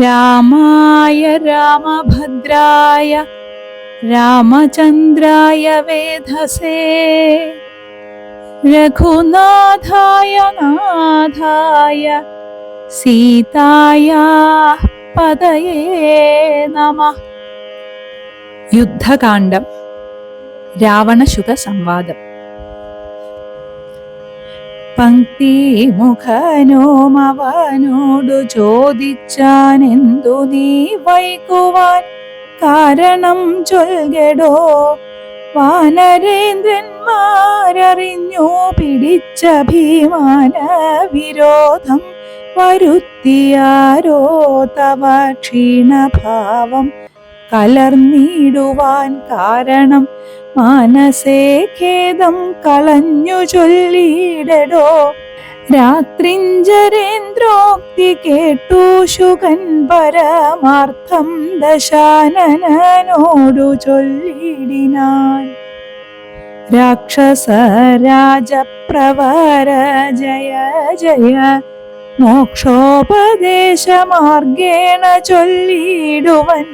രാമായ രാമഭദ്രായ രാമചന്ദ്രായ വേധസേ രഘുനാഥായ നാഥായ സീതായാ പതയേ നമഃ. യുദ്ധകാണ്ഡം. രാവണശുക സംവാദം. പങ്ക്തിമുഖനോമവനോടു ചോദിച്ചാനെന്തു നീ വൈകുവാൻ കാരണം ചൊൽകെടോ. വാനരേന്ദ്രന്മാരറിഞ്ഞു പിടിച്ച ഭീമാന വിരോധം വരുത്തിയാരോ തവ ക്ഷീണഭാവം കലർന്നിടുവാൻ കാരണം മാനസേ ഖേദം കളഞ്ഞു ചൊല്ലിയിടടോ. രാത്രിഞ്ചരേന്ദ്രോക്തി കേട്ടു ശുകൻ പരമാർത്ഥം ദശാനനോടു ചൊല്ലിടിനാൻ. രാക്ഷസരാജപ്രവര ജയ ജയ മോക്ഷോപദേശമാർഗേണ ചൊല്ലിടുവൻ.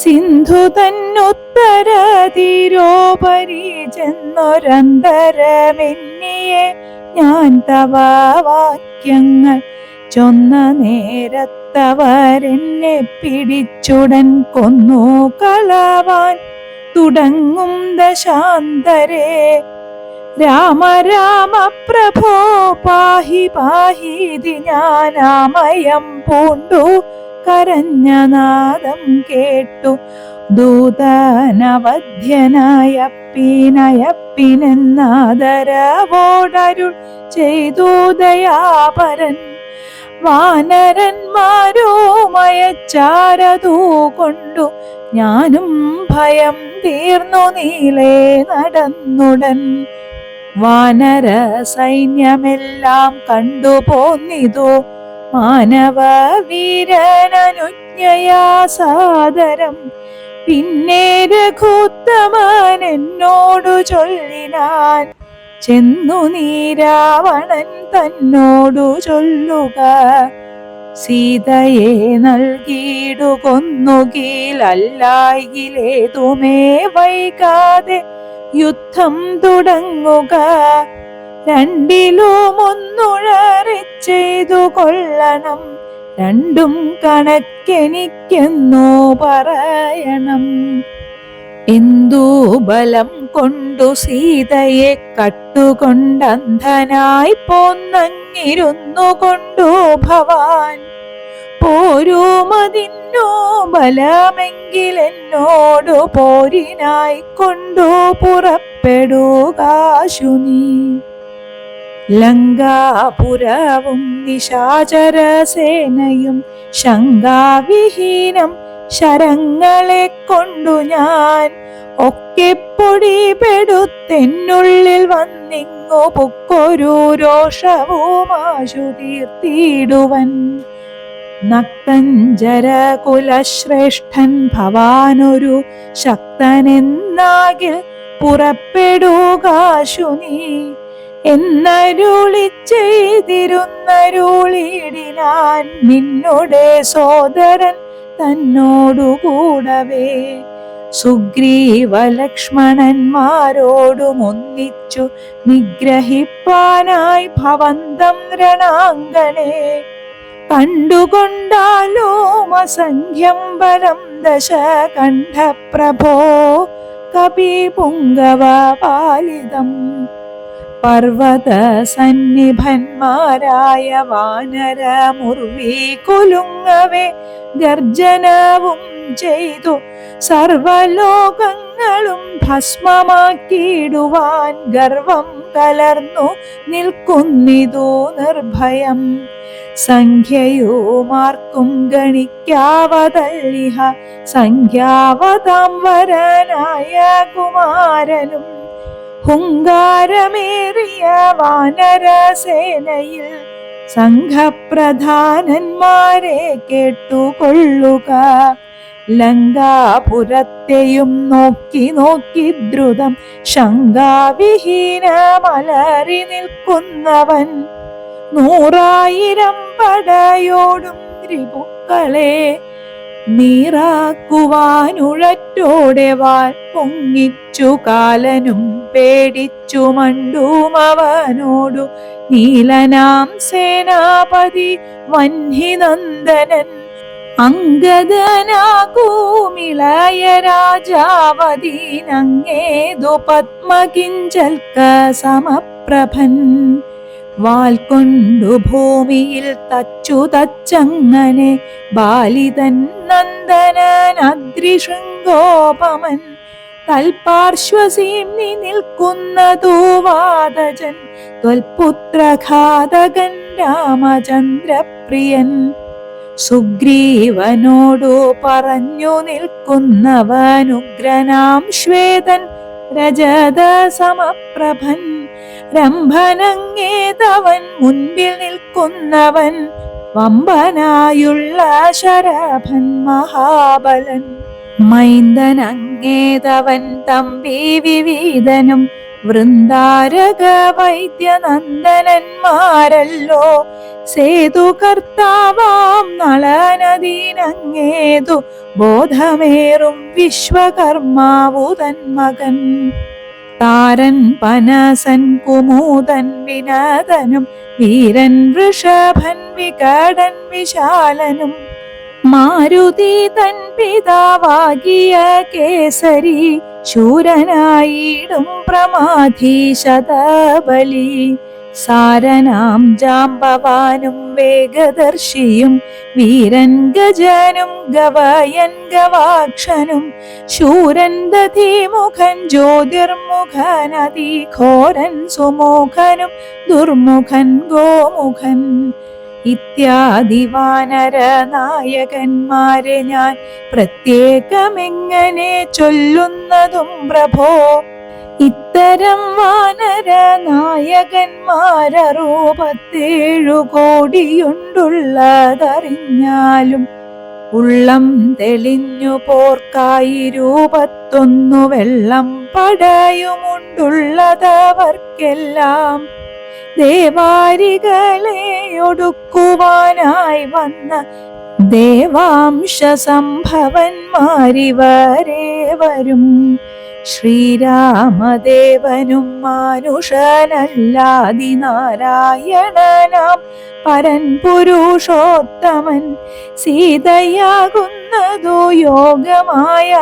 സിന്ധു തന്നുത്തര തീരോപരി ചെന്നൊരന്തരമെന്നിയെ ഞാൻ തവ വാക്യങ്ങൾ ചൊന്ന നേരത്തവരെന്നെ പിടിച്ചുടൻ കൊന്നു കളവാൻ തുടങ്ങും ദശാന്തരേ. രാമ രാമ പ്രഭോ പാഹി പാഹീതി ഞാനാമയം പൂണ്ടു കരഞ്ഞ നാദം കേട്ടു ദൂതനവധ്യനായപ്പിനയപ്പിനെന്നാദരവോടരുൾ ചെയ്തു ദയാപരൻ. വാനരന്മാരോ മയച്ചാരതൂ കൊണ്ടു ഞാനും ഭയം തീർന്നു നീളേ നടന്നുടൻ. വാനര സൈന്യമെല്ലാം കണ്ടുപോന്നിതു മാനവ വീരനനുജ്ഞയാ സാദരം. പിന്നെ രഘുത്തമൻ എന്നോടു ചൊല്ലിനാൻ, ചെന്നു നീ രാവണൻ തന്നോടു ചൊല്ലുക. സീതയെ നൽകിയിടു കൊന്നുകീലല്ലായിലേതുമേ വൈകാതെ യുദ്ധം തുടങ്ങുക. രണ്ടിലും ഒന്നുഴറിച്ചെയ്തു കൊള്ളണം, രണ്ടും കണക്കെനിക്കെന്നു പറയണം. എന്തു ബലം കൊണ്ടു സീതയെ കട്ടുകൊണ്ടന്ധനായി പോന്നങ്ങിരുന്നു കൊണ്ടു ഭവാൻ. പോരുമതിന്നു ബലമെങ്കിലെന്നോടു പോരിനായി കൊണ്ടു പുറപ്പെടുകാശു നീ. ലങ്കാപുരവും നിശാചരസേനയും ശങ്കാവിഹീനം ശരങ്ങളെ കൊണ്ടു ഞാൻ ഒക്കെ പൊടിപെടുത്തെന്നുള്ളിൽ വന്നിങ്ങു പൊക്കൊരു രോഷവുമാശു തീർത്തിടുവൻ. നക്തഞ്ചര കുലശ്രേഷ്ഠൻ ഭവാനൊരു ശക്തനെന്നാകിൽ പുറപ്പെടുകാശു നീ എന്നരുളി ചെയ്തിരുന്നരുളിടിനാൻ നിന്നുടെ സോദരൻ തന്നോടു കൂടവേ. സുഗ്രീവ ലക്ഷ്മണന്മാരോടും ഒന്നിച്ചു നിഗ്രഹിപ്പാനായി ഭവന്തം രണാങ്കണേ. കണ്ടുകൊണ്ടാലും അസംഖ്യം ബലം ദശകണ്ഠപ്രഭോ കപിപുങ്കവ പാലിതം. പർവത സന്നിഭന്മാരായ വാനരമുർവീ കുലുങ്ങവേ ഗർജനവും ചെയ്തു സർവലോകങ്ങളും ഭസ്മമാക്കിയിടുവാൻ ഗർവം കലർന്നു നിൽക്കുന്നിതു നിർഭയം. സംഖ്യയുമാർക്കും ഗണിക്കാവതല്ലിഹ സംഖ്യാവതാം വരനായ കുമാരനും. ഹുങ്കാരമേറിയ വാനരസേനയിൽ സംഘപ്രധാനന്മാരെ കേട്ടുകൊള്ളുക. ലങ്കാപുരത്തെയും നോക്കി നോക്കി ദ്രുതം ശങ്കാവിഹീനമലറി നിൽക്കുന്നവൻ 100,000 പടയോടും മക്കളെ നീറാക്കുവാനുഴറ്റോടെ വാൽ പൊങ്ങിച്ചു കാലനും പേടിച്ചു മണ്ടും അവനോടു നീലനാം സേനാപതി വഹ്നിനന്ദനൻ അംഗദനാകൂമിളയ രാജാവതീനങ്ങേതു പത്മകിഞ്ചൽക്ക സമപ്രഭൻ വാൽ കൊണ്ടു ഭൂമിയിൽ തച്ചു തച്ചങ്ങനെ ബാലിതൻ നന്ദനൻ അദ്രിശൃംഗോപമൻ തൽപാർശ്വസീംനി നിൽക്കുന്നതു വാതജൻ ത്വൽപുത്രഘാതകൻ രാമചന്ദ്രപ്രിയൻ സുഗ്രീവനോടു പറഞ്ഞു നിൽക്കുന്നവനുഗ്രനാം ശ്വേതൻ രജത സമപ്രഭൻ രംഭനങ്ങേതവൻ മുൻപിൽ നിൽക്കുന്നവൻ വമ്പനായുള്ള ശരഭൻ മഹാബലൻ മൈന്ദനങ്ങേതവൻ തമ്പി വിവിധനും വൃന്ദാരക വൈദ്യനന്ദനന്മാരല്ലോ സേതുകർത്താവാം നളനദീനങ്ങേതു ബോധമേറും വിശ്വകർമാവു തന്മകൻ താരൻ പനസൻ കുമൂതൻ വിനതനും വീരൻ വൃഷഭൻ വികടൻ വിശാലനും മാരുതി തൻ പിതാവാകിയ കേസരി ശൂരനായിടും പ്രമാധി ശതബലി സാരനാം ജാംബവാനും വേഗദർശിയും വീരൻ ഗജനും ഗവയൻ ഗവാക്ഷനും ശൂരൻ ദധിമുഖൻ ജ്യോതിർമുഖൻ അതിഘോരൻ സുമുഖനും ദുർമുഖൻ ഗോമുഖൻ ഇത്യാദി വാനര നായകന്മാരെ ഞാൻ പ്രത്യേകമെങ്ങനെ ചൊല്ലുന്നതും പ്രഭോ ഇത്തരം വാനര നായകന്മാരൂപത്തേഴു കോടിയുണ്ടുള്ളതറിഞ്ഞാലും ഉള്ളം തെളിഞ്ഞു പോർക്കായി രൂപത്തൊന്നു വെള്ളം പടയുമുണ്ടുള്ളതവർക്കെല്ലാം ദേവാരികളെ ഒടുക്കുവാനായി വന്ന ദേവാംശ സംഭവന്മാരിവരെ വരും ശ്രീരാമദേവനും മാനുഷനല്ലാതിനാരായണനാം പരൻ പുരുഷോത്തമൻ സീതയാകുന്നതു യോഗമായ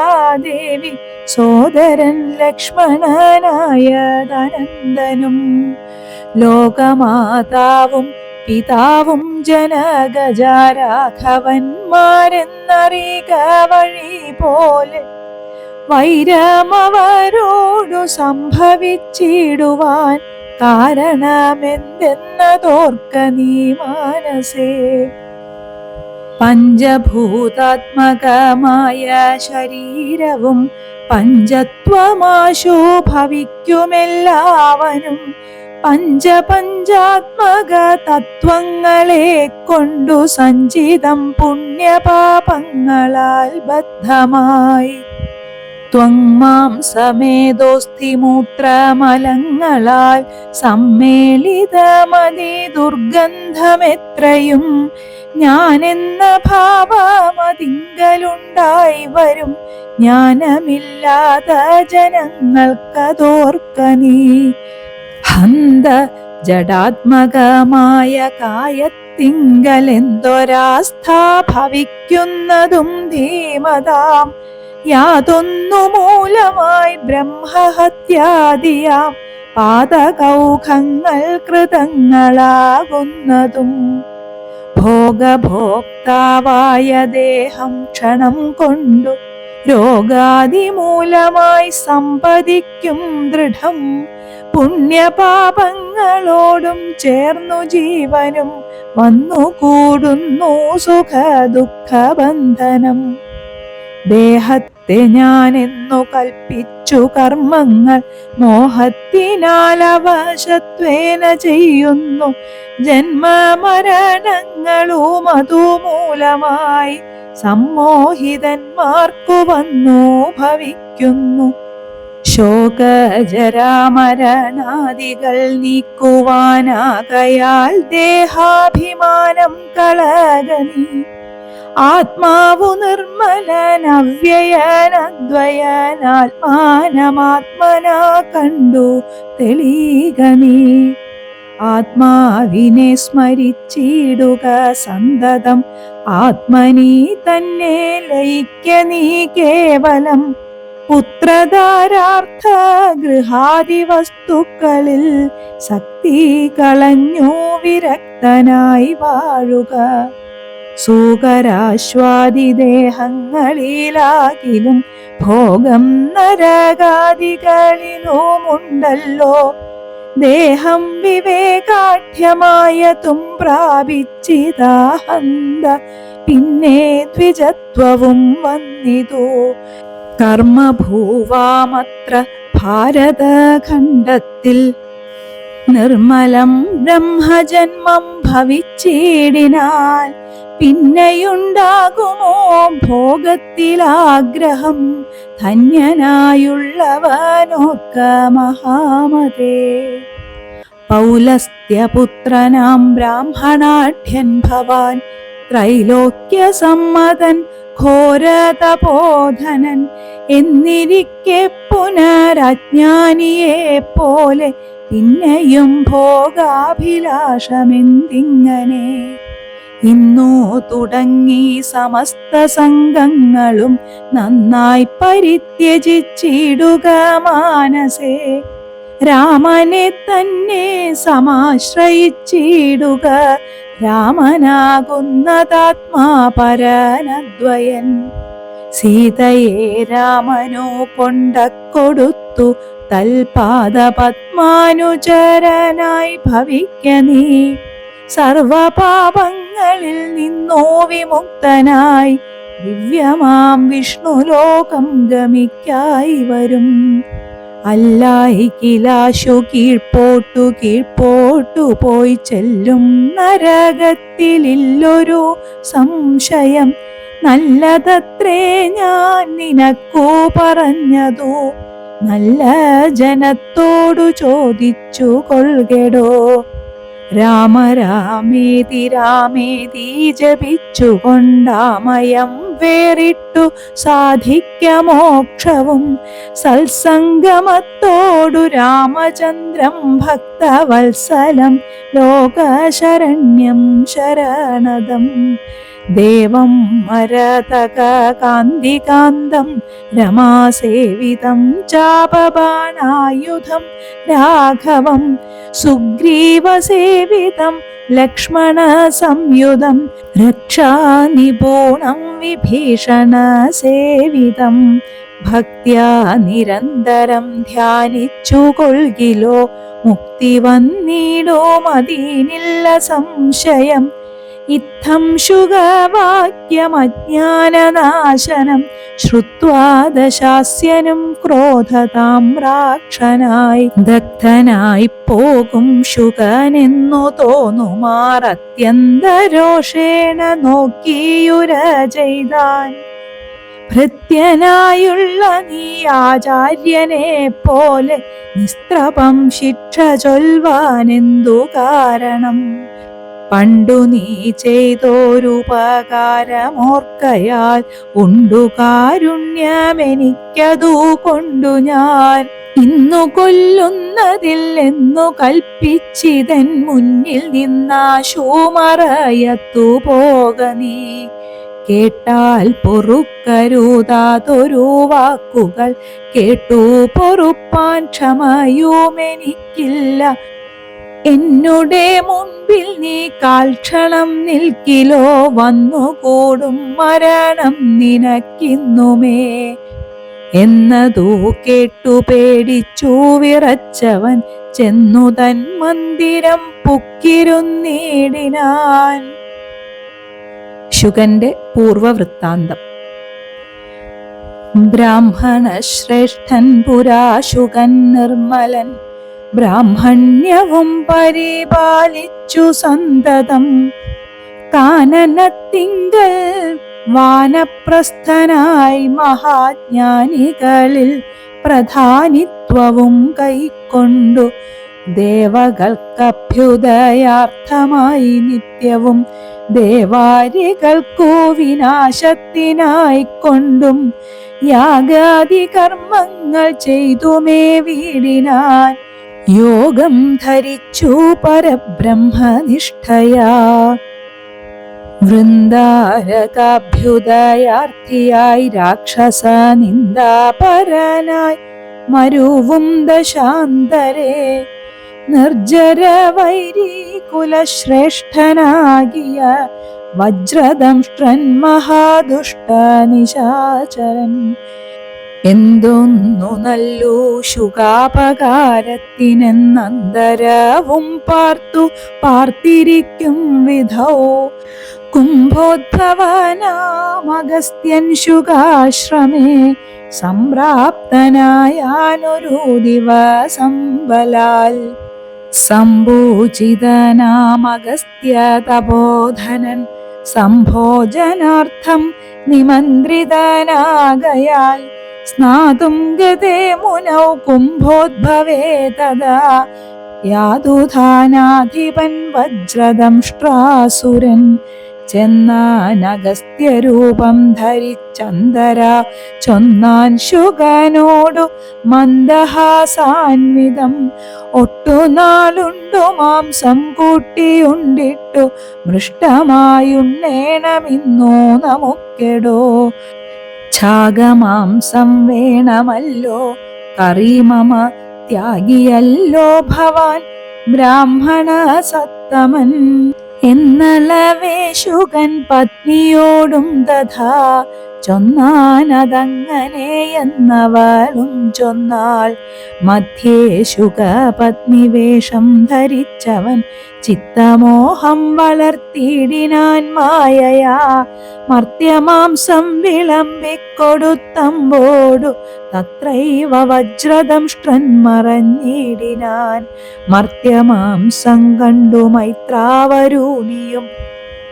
ദേവി സോദരൻ ലക്ഷ്മണനായതനന്ദനും ലോകമാതാവും പിതാവും ജനഗജരാഘവന്മാരെന്നറിക വഴി പോലെ വൈരമവരോടു സംഭവിച്ചിടുവാൻ കാരണമെന്തെന്നതോർക്ക നീ മാനസേ പഞ്ചഭൂതാത്മകമായ ശരീരവും പഞ്ചത്വമാശു ഭവിക്കുമെല്ലാവനും പഞ്ചപഞ്ചാത്മക തത്വങ്ങളെ കൊണ്ടു സഞ്ചിതം പുണ്യപാപങ്ങളാൽ ബദ്ധമായി ത്വങ്മാംസമേതോസ്ഥിമൂത്രമലങ്ങളാൽ സമ്മേളിതമതി ദുർഗന്ധമെത്രയും ഞാനെന്ന ഭാവമതിങ്കലുണ്ടായി വരും ജ്ഞാനമില്ലാത്ത ജനങ്ങൾക്കതോർക്ക നീ ഹന്ത ജഡാത്മകമായ കായത്തിങ്കലെന്തൊരാസ്ഥാ ഭവിക്കുന്നതും ധീമതാം യാതൊന്നു മൂലമായി ബ്രഹ്മഹത്യാദിയാം പാതകൗഖങ്ങൾ കൃതങ്ങളാകുന്നതും ഭോഗഭോക്താവായ ദേഹം ക്ഷണം കൊണ്ടു രോഗാദിമൂലമായി സമ്പദിക്കും ദൃഢം പുണ്യപാപങ്ങളോടും ചേർന്നു ജീവനും വന്നുകൂടുന്നു സുഖ ദുഃഖബന്ധനം ദേഹത്തെ ഞാനെന്നു കൽപ്പിച്ചു കർമ്മങ്ങൾ മോഹത്തിനാൽ അവശത്വേന ചെയ്യുന്നു ജന്മമരണങ്ങളും അതുമൂലമായി സമ്മോഹിതന്മാർക്കു വന്നു ഭവിക്കുന്നു ശോകജരാമരണാദികൾ നീക്കുവാനാകയാൽ ദേഹാഭിമാനം കളകനീ ആത്മാവു നിർമ്മലൻ അവ്യയൻ അദ്വയൻ ആത്മാനമാത്മനാ കണ്ടു തെളിയുക നീ. ആത്മാവിനെ സ്മരിച്ചിടുക സന്തതം ആത്മനി തന്നെ ലയിക്ക നീ കേവലം. പുത്രധാരാർത്ഥ ഗൃഹാദി വസ്തുക്കളിൽ ശക്തി കളഞ്ഞു വിരക്തനായി വാഴുക. സുഖരാശ്വാദിദേഹങ്ങളിലാകിലും ഭോഗം നരകാദികളിലുമുണ്ടല്ലോ. ദേഹം വിവേകാഠ്യമായതും പ്രാപിച്ചിതാഹന്ത പിന്നെ ദ്വിജത്വവും വന്നിതു. കർമ്മഭൂവാമത്ര ഭാരതഖണ്ഡത്തിൽ നിർമ്മലം ബ്രഹ്മജന്മം ഭവിച്ചിടിനാൽ പിന്നെയുണ്ടാകുമോ ഭോഗത്തിലാഗ്രഹം. ധന്യനായുള്ളവനോർക്ക മഹാമതേ. പൗലസ്ത്യപുത്രനാം ബ്രാഹ്മണാഢ്യൻ ഭവാൻ ത്രൈലോക്യസമ്മതൻ ഘോരതപോധനൻ എന്നിരിക്കെ പുനരജ്ഞാനിയെ പോലെ പിന്നെയും ഭോഗാഭിലാഷമെന്തിങ്ങനെ. ഇന്നു തുടങ്ങി സമസ്ത സംഘങ്ങളും നന്നായി പരിത്യജിച്ചിടുക മാനസേ. രാമനെ തന്നെ സമാശ്രയിച്ചിടുക. രാമനാകുന്നതാത്മാപരനദ്വയൻ. സീതയെ രാമനു കൊണ്ടക്കൊടുത്തു തൽപാദപത്മാനുചരനായി ഭവിക്ക നീ. സർവപാപങ്ങളിൽ നിന്നോ വിമുക്തനായി ദിവ്യമാം വിഷ്ണുലോകം ഗമിക്കായി വരും. അല്ലായിക്കിലാശു കീഴ്പോട്ടു കീഴ്പോട്ടു പോയി ചെല്ലും നരകത്തിലില്ലൊരു സംശയം. നല്ലതത്രേ ഞാൻ നിനക്കു പറഞ്ഞതു. നല്ല ജനത്തോടു ചോദിച്ചു കൊൾകെടോ. രാമ രാമേതി രാമേതി ജപിച്ചുകൊണ്ടാമയം വേറിട്ടു സാധിക്ക മോക്ഷവും. സത്സംഗമത്തോടു രാമചന്ദ്രം ഭക്തവത്സലം ലോകശരണ്യം ശരണദം. ദേവം മരതക കാന്തികാന്തം രമാസേവിതം ചാപബാണായുധം രാഘവം. സുഗ്രീവസേവിതം ലക്ഷ്മണ സംയുതം രക്ഷാനിപൂണം വിഭീഷണ സേവിതം. ഭക്ത്യാ നിരന്തരം ധ്യാനിച്ചു കൊൾകിലോ മുക്തി വന്നിടും അതിനില്ല സംശയം. ഇത്തം ശുഗവാക്യമജ്ഞാനനാശനം ശ്രുത്വാ ദശാസ്യനും ക്രോധതാമ്രാക്ഷനായി ദഗ്ധനായി പോകും ശുഗനെന്നു തോന്നുമാർ അത്യന്തരോഷേണ നോക്കിയുര ചെയ്താൻ. ഭൃത്യനായുള്ള നീ ആചാര്യനെ പോലെ നിസ്ത്രപം ശിക്ഷ ചൊൽവാനെന്തു കാരണം. പണ്ടു നീ ചെയ്തോരുപകാരമോർക്കയാൽ ഉണ്ടു കാരുണ്യമെനിക്കതു കൊണ്ടു ഞാൻ. ഇന്നു കൊല്ലുന്നതിൽ എന്നു കൽപ്പിച്ചിതൻ മുന്നിൽ നിന്നാശുമറയത്തു പോക നീ. കേട്ടാൽ പൊറുക്കരുതാതൊരു വാക്കുകൾ കേട്ടു പൊറുപ്പാൻ ക്ഷമയുമെനിക്കില്ല. എന്നുടെ മുൻപിൽ നീ കാൽക്ഷണം നിൽക്കിലോ വന്നുകൂടും മരണം നിനക്കിന്നുമേ. എന്നതു കേട്ടു പേടിച്ചു വിറച്ചവൻ ചെന്നു തൻ മന്ദിരം പുക്കിരുന്നിടിനാൻ. ശുഗന്റെ പൂർവവൃത്താന്തം. ബ്രാഹ്മണ ശ്രേഷ്ഠൻ പുരാ ശുഗൻ നിർമ്മലൻ ബ്രാഹ്മണ്യവും പരിപാലിച്ചു സന്തതം. കാനനത്തിങ്കൽ വാനപ്രസ്ഥനായി മഹാജ്ഞാനികളിൽ പ്രധാനിത്വവും കൈക്കൊണ്ടു ദേവകൾക്കഭ്യുദയാർത്ഥമായി നിത്യവും ദേവാരികൾക്കു വിനാശത്തിനായിക്കൊണ്ടും യാഗാദി കർമ്മങ്ങൾ ചെയ്തുമേ വീടിനാൻ യോഗം ധരിച്ചു പരബ്രഹ്മനിഷ്ഠയാ. വൃന്ദാരകാഭ്യുദയാർത്ഥിയായി രാക്ഷസ നിന്ദാപരനായി മരുവും ദശാന്തരേ നിർജ്ജര വൈരി കുലശ്രേഷ്ഠനാകിയ വജ്രദംഷ്ട്രൻ മഹാദുഷ്ട നിശാചരൻ എന്തൊന്നു നല്ലു ശുകാപകാരത്തിനെന്നന്തരവും പാർത്തിരിക്കും വിധൗ കുംഭോദ്ഭവനാമഗസ്ത്യൻ ശുകാശ്രമേ സംപ്രാപ്തനായാനൊരു ദിവസം ബലാൽ. സംഭൂചിതനാമഗസ്ത്യ തപോധനൻ സംഭോജനാർത്ഥം നിമന്ത്രിതനാകയാൽ സ്നാതും ഗതേ മുനൗ കുംഭോദ്ഭവേ തദാ യാതുധാനാധിപൻ വജ്രദംഷ്ട്രാസുരൻ ചെന്നാനഗസ്ത്യരൂപം ധരിച്ചന്തര ചൊന്നാൻ ശുകനോടു മന്ദഹാസാൻവിതം ഒട്ടുനാളുണ്ടു മാംസം കൂട്ടിയുണ്ടിട്ടു മൃഷ്ടമായുണ്ണേണമിന്നോ നമുക്കെടോ ഛാഗമാംസം വേണമല്ലോ കറി മമ ത്യാഗിയല്ലോ ഭവാൻ ബ്രാഹ്മണ സത്തമൻ എന്നലവേ ശുകൻ പത്നിയോടും തഥാ ചൊന്നാനതങ്ങനെ എന്നവളും ചൊന്നാൾ. മധ്യേ ശുകപത്നി വേഷം ധരിച്ചവൻ ചിത്തമോഹം വളർത്തിയിടിനാൻ മായയാ മർത്യമാംസം വിളമ്പിക്കൊടുത്തമ്പോടു തത്രൈവ വജ്രദംഷ്ട്രൻ മറഞ്ഞിടിനാൻ. മർത്യമാംസം കണ്ടു മൈത്രാവരൂണിയും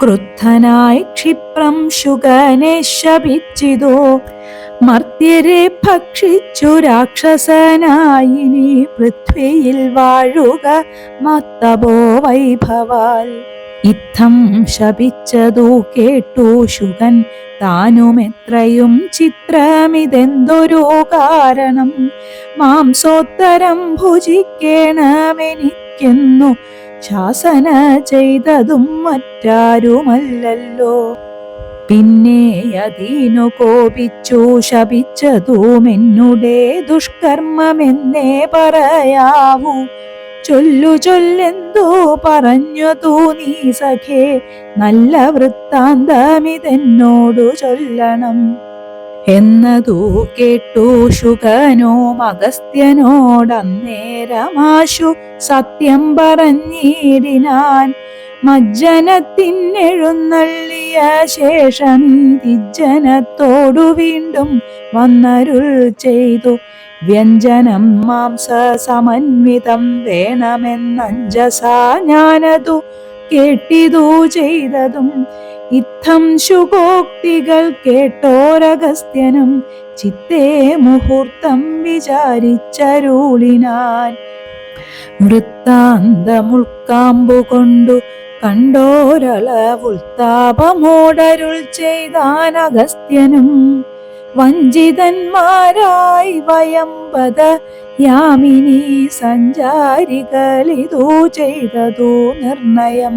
ക്രുദ്ധനായി ക്ഷിപ്രം ശുകനെ ശപിച്ചിതോ മർത്യരെ ഭക്ഷിച്ചു രാക്ഷസനായിനി പൃഥ്വിയിൽ വാഴുക മത്തപോ വൈഭവാൽ. ഇത്തം ശപിച്ചതു കേട്ടു ശുകൻ താനുമെത്രയും ചിത്രമിതെന്തൊരു കാരണം മാംസോത്തരം ഭുജിക്കേണമെനിക്കെന്നു ശാസന ചെയ്തതും മറ്റാരുമല്ലല്ലോ. പിന്നെ അതിനു കോപിച്ചു ശപിച്ചതുമെന്നുടെ ദുഷ്കർമ്മമെന്നേ പറയാവൂ ചൊല്ലെന്തോ പറഞ്ഞു തൂ നീ സഖേ നല്ല വൃത്താന്തമിതെന്നോടു ചൊല്ലണം എന്നതു കേട്ടു ശുകനോ അഗസ്ത്യനോടന്നേരമാശു സത്യം പറഞ്ഞിടിനാൻ. മജ്ജനത്തിനെഴുന്നള്ളിയ ശേഷമീതിജ്ജനത്തോടു വീണ്ടും വന്നരുൾ ചെയ്തു വ്യഞ്ജനം മാംസ സമന്വിതം വേണമെന്നഞ്ജസാ ഞാനതു കേട്ടിതു ചെയ്തതും. ഇത്തം ശുകോക്തികൾ കേട്ടോരഗസ്ത്യനും ചിത്തേ മുഹൂർത്തം വിചാരിച്ചരുളിനാൻ. വൃത്താന്തമുൾക്കാമ്പുകൊണ്ടു കണ്ടോരളവുൾത്താപമോടരുൾ ചെയ്താൻ അഗസ്ത്യനും. വഞ്ചിതന്മാരായി വയമ്പത യാമിനി സഞ്ചാരികളിതു ചെയ്തതു നിർണയം.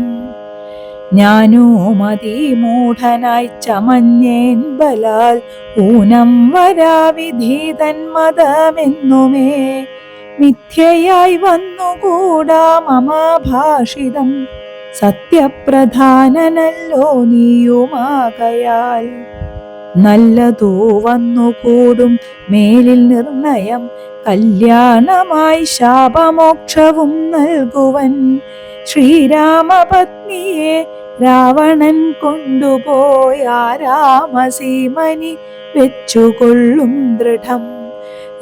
ഞാനുമതിമൂഢനായി ചമഞ്ഞേൻ ബലാൽ ഊനം വരാവിധീതൻ മതമെന്നുമേ മിഥ്യയായി വന്നുകൂടാ മമ ഭാഷിതം സത്യപ്രധാനനല്ലോ നീയുമാകയാൽ. നല്ലതൂ വന്നുകൂടും മേലിൽ നിർണയം കല്യാണമായി ശാപമോക്ഷവും നൽകുവൻ. ശ്രീരാമപത്നിയെ രാവണൻ കൊണ്ടുപോയാരാമസീമനി വെച്ചുകൊള്ളും ദൃഢം.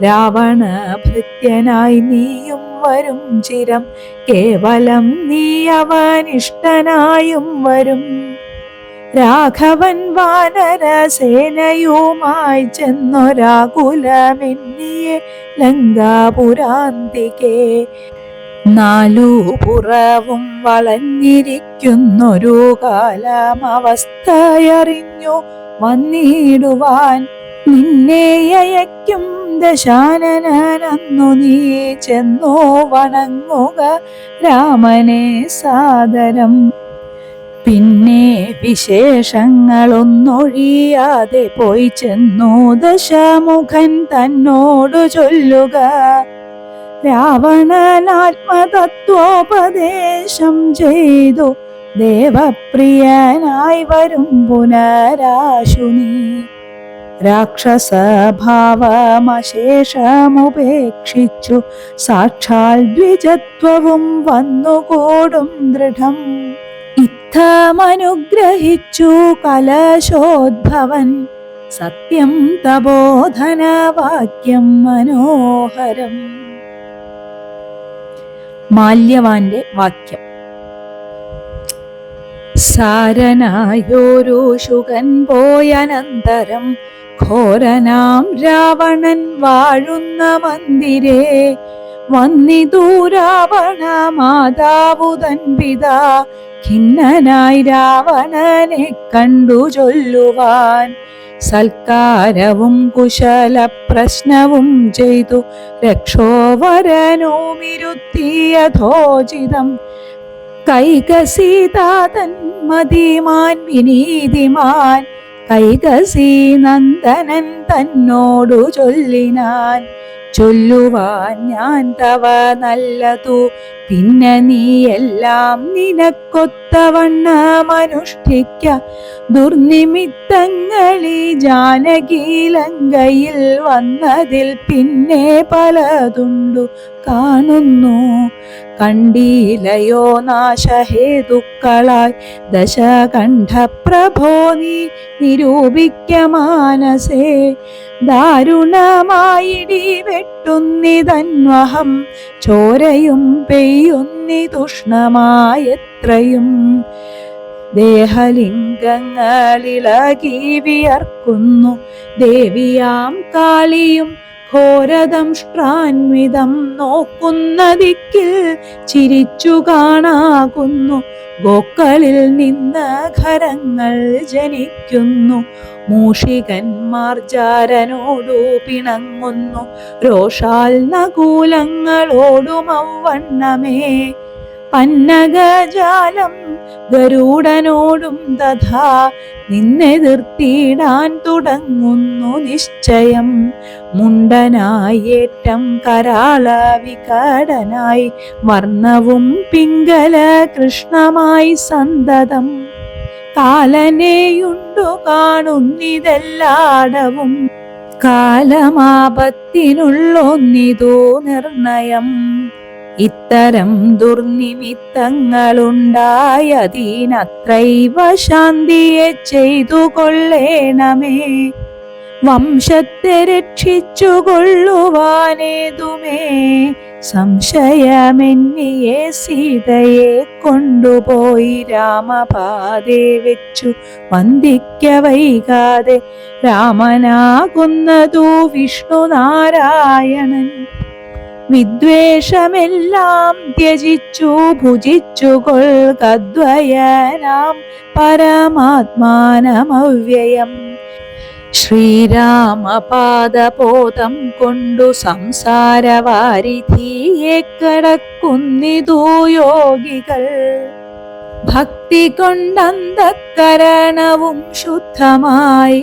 രാവണ ഭൃത്യനായി നീയും വരും ചിരം കേവലം നീ അവനിഷ്ടനായും വരും. രാഘവൻ വാനരസേനയുമായി ചെന്നൊരാകുലമെന്നിയെ ലങ്കാപുരാന്തികേ നാലു പുറവും വളഞ്ഞിരിക്കുന്നൊരു കാലം അവസ്ഥയറിഞ്ഞു വന്നിടുവാൻ നിന്നെ അയക്കും ദശാനനന്നു നീ ചെന്നോ വണങ്ങുക രാമനെ സാദരം. പിന്നെ വിശേഷങ്ങളൊന്നൊഴിയാതെ പോയി ചെന്നു ദശമുഖൻ തന്നോടു ചൊല്ലുക, രാവണനാത്മതത്വോപദേശം ചെയ്തു ദേവപ്രിയനായി വരും പുനരാശു നീ. രാക്ഷസഭാവമശേഷമുപേക്ഷിച്ചു സാക്ഷാൽ ദ്വിജത്വവും വന്നുകൂടും ദൃഢം. ഇത്തമനുഗ്രഹിച്ചു കലശോദ്ഭവൻ സത്യം തബോധനവാക്യം മനോഹരം. മാല്യവാന്റെ വാക്യം. സാരനായൊരു ശുകൻ പോയനന്തരം ഘോരനാം രാവണൻ വാഴുന്ന മന്ദിരേ വന്നിതു രാവണ മാതാവു തൻ പിതാ ഖിന്നനായി രാവണനെ കണ്ടു ചൊല്ലുവാൻ. സൽക്കാരവും കുശല പ്രശ്നവും ചെയ്തു രക്ഷോവരനുമിരുത്തിയഥോചിതം. കൈകസീതാതൻ മതിമാൻ വിനീതിമാൻ കൈകസീ നന്ദനൻ തന്നോടു ചൊല്ലിനാൻ, ചൊല്ലുവാൻ ഞാൻ തവ നല്ലതു പിന്നെ നീ എല്ലാം നിനക്കൊത്തവണ്ണമനുഷ്ഠിക്ക. ദുർനിമിത്തങ്ങളി ജാനകി ലങ്കയിൽ വന്നതിൽ പിന്നെ പലതുണ്ടു കാണുന്നു. കണ്ടീലയോ നാശഹേതുക്കളായി ദശകണ്ഠപ്രഭോ നീ നിരൂപിക്ക മാനസേ. ദാരുണമായിടി വെട്ടുന്നിതന്വഹം ചോരയും പെയ്യുന്നിതുഷ്ണമായെത്രയും. ദേഹലിംഗങ്ങളിളകി വിയർക്കുന്നു ദേവിയാം കാളിയും ഘോരദംഷ്ട്രാൻവിധം നോക്കുന്ന ദിക്കിൽ ചിരിച്ചു കാണാകുന്നു. ഗോക്കളിൽ നിന്ന് ഖരങ്ങൾ ജനിക്കുന്നു. മൂഷികന്മാർ ജാരനോടു പിണങ്ങുന്നു. രോഷാൽ നകൂലങ്ങളോടുമവണ്ണമേ. പന്നഗജാലം ഗരുഡനോടും തഥാ നിന്നെതിർത്തിടാൻ തുടങ്ങുന്നു നിശ്ചയം. മുണ്ടനായി ഏറ്റം കരാള വികടനായി വർണ്ണവും പിംഗല കൃഷ്ണമായി സന്തതം. കാലനെയുണ്ടു കാണുന്നിതെല്ലാടവും കാലമാപത്തിനുള്ളൊന്നിതു നിർണയം. ഇത്തരം ദുർനിമിത്തങ്ങളുണ്ടായതിനത്രൈവ ശാന്തിയെ ചെയ്തു കൊള്ളേണമേ. വംശത്തെ രക്ഷിച്ചു കൊള്ളുവാനേതുമേ സംശയമെന്നിയെ സീതയെ കൊണ്ടുപോയി രാമപാദേ വെച്ചു വന്ദിക്ക വൈകാതെ. രാമനാകുന്നതു വിഷ്ണുനാരായണൻ വിദ്വേഷമെല്ലാം ത്യജിച്ചു ഭുജിച്ചു കൊൾകദ്വയനാം പരമാത്മാനമവ്യയം. ശ്രീരാമപാദപോതം കൊണ്ടു സംസാരവാരിധിയെ കടക്കുന്നിതു യോഗികൾ. ഭക്തി കൊണ്ടന്തഃകരണവും ശുദ്ധമായി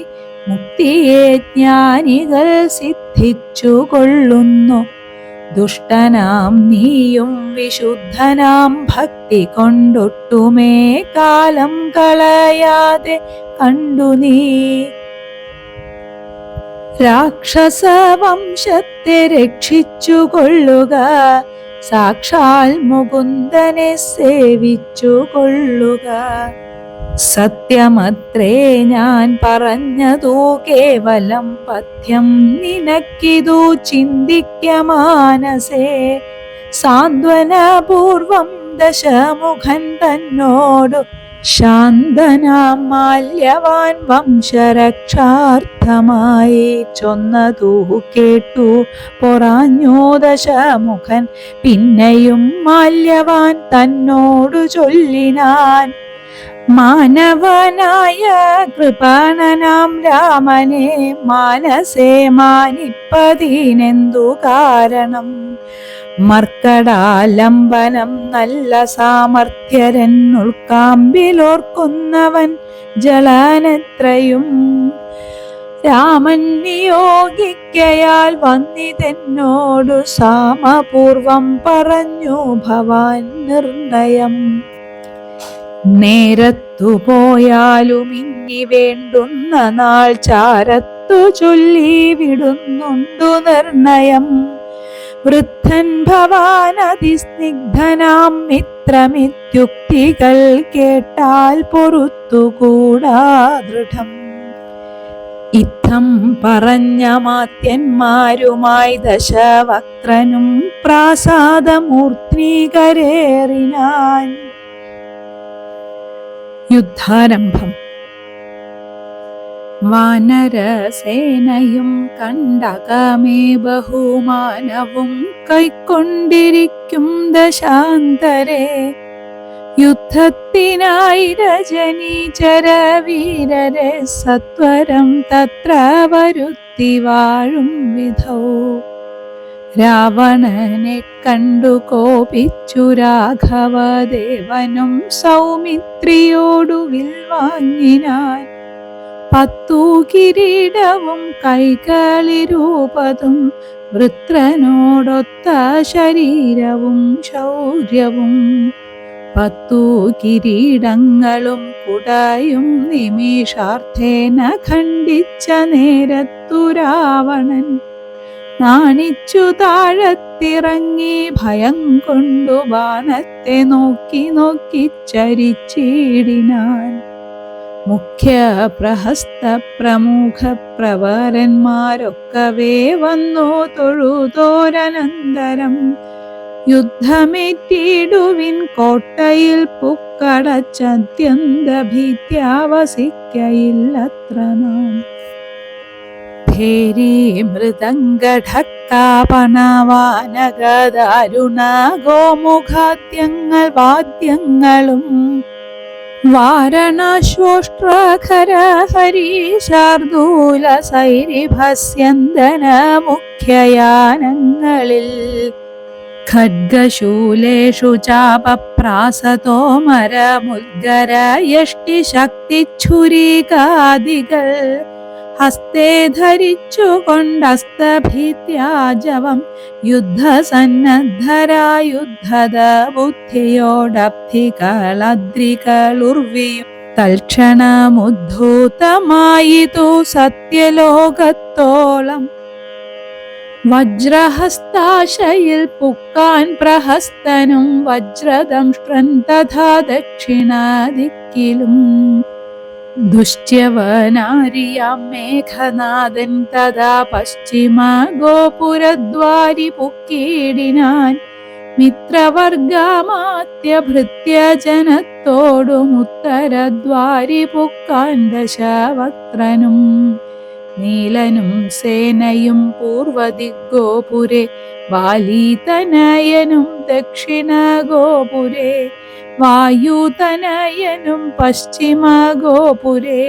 മുക്തിയെ ജ്ഞാനികൾ സിദ്ധിച്ചു കൊള്ളുന്നു. ദുഷ്ടനാം നീയും വിശുദ്ധനാം ഭക്തി കൊണ്ടൊട്ടുമേ കാലം കളയാതെ കണ്ടു നീ. രാക്ഷസവംശത്തെ രക്ഷിച്ചു കൊള്ളുക, സാക്ഷാൽ മുകുന്ദനെ സേവിച്ചു കൊള്ളുക. സത്യമത്രേ ഞാൻ പറഞ്ഞതു കേവലം പഥ്യം നിനക്കിതു ചിന്തിക്ക മാനസേ. സാന്ത്വനപൂർവം ദശമുഖൻ തന്നോടു ശാന്തനാം മാല്യവാൻ വംശരക്ഷാർത്ഥമായി ചൊന്നതു കേട്ടു പൊറാഞ്ഞു ദശമുഖൻ. പിന്നെയും മാല്യവാൻ തന്നോടു ചൊല്ലിനാൻ, മാനവനായ കൃപണനാം രാമനെ മാനസേ മാനിപ്പതിനെന്തു കാരണം? മർക്കടാലംബനം നല്ല സാമർഥ്യരൻ ഉൾക്കാമ്പിലോർക്കുന്നവൻ ജളനെത്രയും. രാമൻ നിയോഗിക്കയാൽ വന്നിതെന്നോടു സാമപൂർവം പറഞ്ഞു ഭവാൻ നിർണയം. നേരത്തു പോയാലും ഇനി വേണ്ടുന്ന നാൾ ചാരത്തു ചൊല്ലി വിടുന്നുണ്ടു നിർണയം. വൃദ്ധൻ ഭവാൻ അതിസ്നിഗ്ധനാം മിത്രമിത്യുക്തികൾ കേട്ടാൽ പൊറുത്തുകൂടാ ദൃഢം. ഇത്തം പറഞ്ഞ മാത്യന്മാരുമായി ദശവക്ത്രനും പ്രാസാദമൂർധ്നീകരേറിനാൻ. യുദ്ധാരംഭം. വാനരസേനയും കണ്ടകമേ ബഹുമാനവും കൈക്കൊണ്ടിരിക്കും ദശാന്തരെ. യുദ്ധത്തിനായി രജനീചര വീരരെ സത്വരം തത്ര വരുത്തി വാഴും വിധൗ. രാവണനെ കണ്ടു കോപിച്ചു രാഘവദേവനും സൗമിത്രിയോടു വിൽവാങ്ങിനാൻ. 10 കിരീടവും കൈകളിരൂപതും വൃത്രനോടൊത്ത ശരീരവും ശൗര്യവും. 10 കിരീടങ്ങളും കുടയും നിമിഷാർത്ഥേന ഖണ്ഡിച്ച നേരത്തു രാവണൻ നാണിച്ചു താഴത്തിറങ്ങി ഭയം കൊണ്ടു ബാണത്തെ നോക്കി നോക്കി ചരിച്ചിടിനാൻ. മുഖ്യ പ്രഹസ്ത പ്രമുഖ പ്രവരന്മാരൊക്കവേ വന്നു തൊഴുതോരനന്തരം. യുദ്ധമേറ്റിടുവിൻ കോട്ടയിൽ പുക്കടച്ചത്യന്ത ഭീത്യാവസിക്കയില്ലത്ര നാം. ഭേരി മൃദംഗഢക്കാപണവാനഗദാരുണ ഗോമുഖാദ്യങ്ങൾ വാദ്യങ്ങളും വാരണാശ്വോഷ്ട്രഖര ഹരീശാർദൂല സൈരിഭസ്യന്തന മുഖ്യയാനങ്ങളിൽ. ഖഡ്ഗശൂലേഷു ചാപപ്രാസതോമര മുദ്ഗര യഷ്ടിശക്തിച്ഛുരികാദികൾ ഹസ്തേ ധരിച്ചു കൊണ്ടസ്തഭീത്യാജവം. യുദ്ധസന്നദ്ധരായുദ്ധത ബുദ്ധിയോടബ്ധികളദ്രികളുർവിയും തൽക്ഷണമുദ്ധൂതമായിതു സത്യലോകത്തോളം. വജ്രഹസ്താശയിൽ പുക്കാൻ പ്രഹസ്തനും വജ്രദംഷ്ട്രൻ തഥാ ദക്ഷിണദിക്കിലും. ദുശ്യവനാരിയാം മേഘനാഥൻ തഥാ പശ്ചിമ ഗോപുരദ്വാരി പുക്കീടിനാൻ. മിത്രവർഗമാത്യഭൃത്യജനത്തോടും ഉത്തരദ്വാരി പുക്കാൻ ദശവക്ത്രനും. നീലനും സേനയും പൂർവദിഗ്ഗോപുരെ വാലീതനയനും ദക്ഷിണ ഗോപുരെ. വായുതനയനും പശ്ചിമ ഗോപുരെ.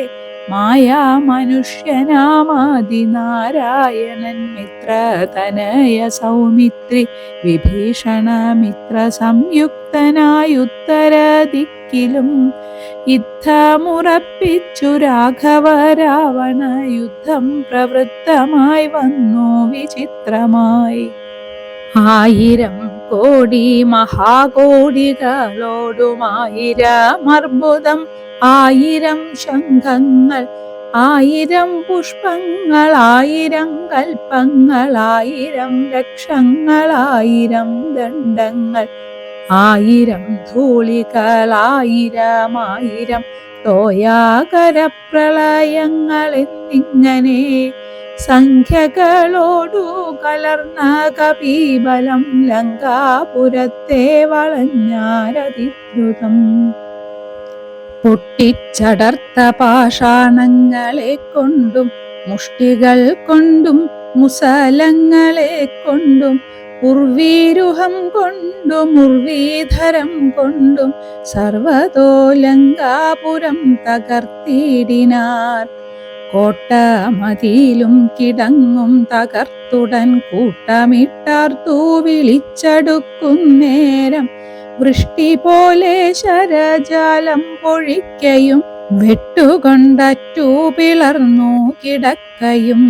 മായാമനുഷ്യനാമാദിനാരായണൻ മിത്രതനയ സൗമിത്രി വിഭീഷണ മിത്ര സംയുക്തനായുത്തരദിക്കിലും. യുദ്ധമുറപ്പിച്ചു രാഘവ രാവണ യുദ്ധം പ്രവൃത്തമായി വന്നു വിചിത്രമായി. 1000 കോടി മഹാകോടികളോടുമായിരമർബുദം. 1000 ശംഖങ്ങൾ 1000 പുഷ്പങ്ങൾ 1000 കൽപ്പങ്ങൾ 1000 ലക്ഷങ്ങൾ 1000 ദണ്ഡങ്ങൾ 1000 ധൂളികൾ 1000 തോയാകരപ്രളയങ്ങൾ എന്നിങ്ങനെ സംഖ്യകളോടു കലർന്ന കപീബലം ലങ്കാപുരത്തെ വളഞ്ഞാരതിദ്രുതം. പൊട്ടിച്ചടർത്ത പാഷാണങ്ങളെ കൊണ്ടും മുഷ്ടികൾ കൊണ്ടും മുസലങ്ങളെ കൊണ്ടും ഉർവീരുഹം കൊണ്ടും ഉർവീധരം കൊണ്ടും സർവതോലങ്കാപുരം തകർത്തിടിനാർ. കോട്ടമതിലും കിടങ്ങും തകർത്തുടൻ കൂട്ടമിട്ടാർത്തു വിളിച്ചടുക്കുന്നേരം വൃഷ്ടി പോലെ ശരജാലം പൊഴിക്കയും വെട്ടുകൊണ്ടറ്റു പിളർന്നു കിടക്കയും.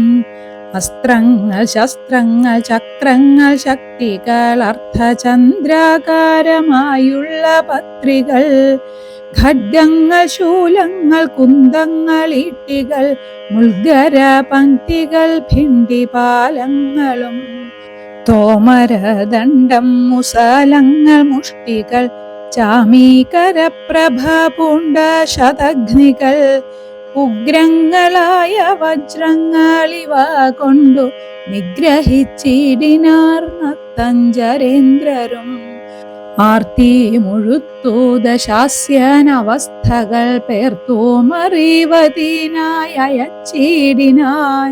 അസ്ത്രങ്ങൾ ശസ്ത്രങ്ങൾ ചക്രങ്ങൾ ശക്തികൾ അർദ്ധചന്ദ്രാകാരമായുള്ള പത്രികൾ ഖഡ്ഗങ്ങൾ ശൂലങ്ങൾ കുന്തങ്ങൾ ഈട്ടികൾ മുൾഗര പങ്ക്തികൾ ഭിണ്ടിപാലങ്ങളും തോമരദണ്ഡം മുസലങ്ങൾ മുഷ്ടികൾ ചാമീകരപ്രഭ പൂണ്ട ശതഘ്നികൾ ഉഗ്രങ്ങളായ വജ്രങ്ങളിവ കൊണ്ടു നിഗ്രഹിച്ചിടിനാർ നക്തഞ്ചരേന്ദ്രരും. ആർത്തി മുഴുത്തു ദശാസ്യനവസ്ഥകൾ പേർത്തു മറീവതീനായി അയച്ചിടിനാൻ.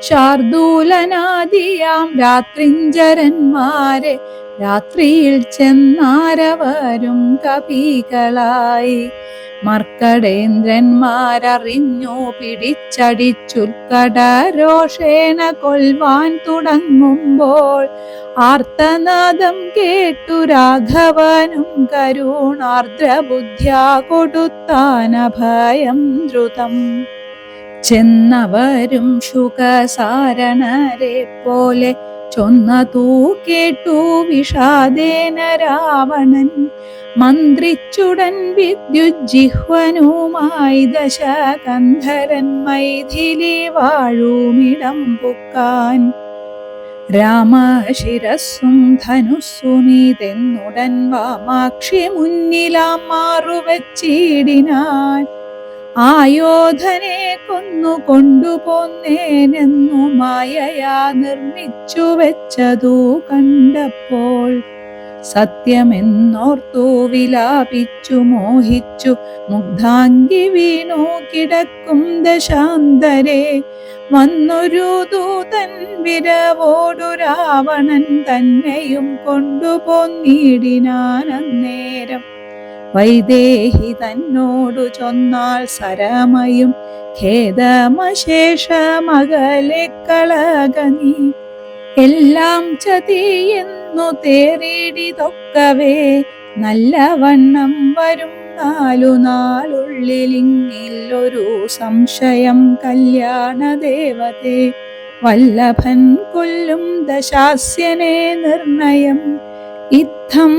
ശാർദൂലനാദിയാം രാത്രിഞ്ചരന്മാരെ രാത്രിയിൽ ചെന്നാരവരും കപികളായി. മർക്കടേന്ദ്രന്മാരറിഞ്ഞു പിടിച്ചടിച്ചുൽക്കടരോഷേണ കൊൽവാൻ തുടങ്ങുമ്പോൾ ആർത്തനാദം കേട്ടു രാഘവനും കരുണാർദ്രബുദ്ധ്യാ കൊടുത്താനഭയം ദ്രുതം. ചെന്നവരും ശുകസാരണരെ പോലെ ചൊന്നതൂ കേട്ടു വിഷാദേന രാവണൻ. മന്ത്രിച്ചുടൻ വിദ്യുജ്ജിഹ്വനുമായി ദശകന്ധരൻ മൈഥിലി വാഴുമിടം പുക്കാൻ. രാമശിരസ്സും ധനുസ്സുമീതെന്നുടൻ വാമാക്ഷി മുന്നിലാം മാറുവച്ചിടിനാൻ. ആയോധനെ കൊന്നു കൊണ്ടുപോന്നേനെന്നു മായയാ നിർമ്മിച്ചു വെച്ചതു കണ്ടപ്പോൾ സത്യമെന്നോർത്തു വിലാപിച്ചു മോഹിച്ചു മുഗ്ധാംഗി വീണു കിടക്കും ദശാന്തരെ. വന്നൊരു ദൂതൻ വിരവോടു രാവണൻ തന്നെയും കൊണ്ടുപോന്നിടിനാൻ അന്നേരം. വൈദേഹി തന്നോടു ചൊന്നാൾ സരമയും ഖേദമശേഷമകലെ കളകനീ. എല്ലാം ചതിയെന്നു തേറിടിതൊക്കവേ നല്ലവണ്ണം വരും 4 നാളുള്ളിലിങ്ങില്ലൊരു സംശയം. കല്യാണദേവതേ വല്ലഭൻ കൊല്ലും ദശാസ്യനെ നിർണയം. ഇത്തം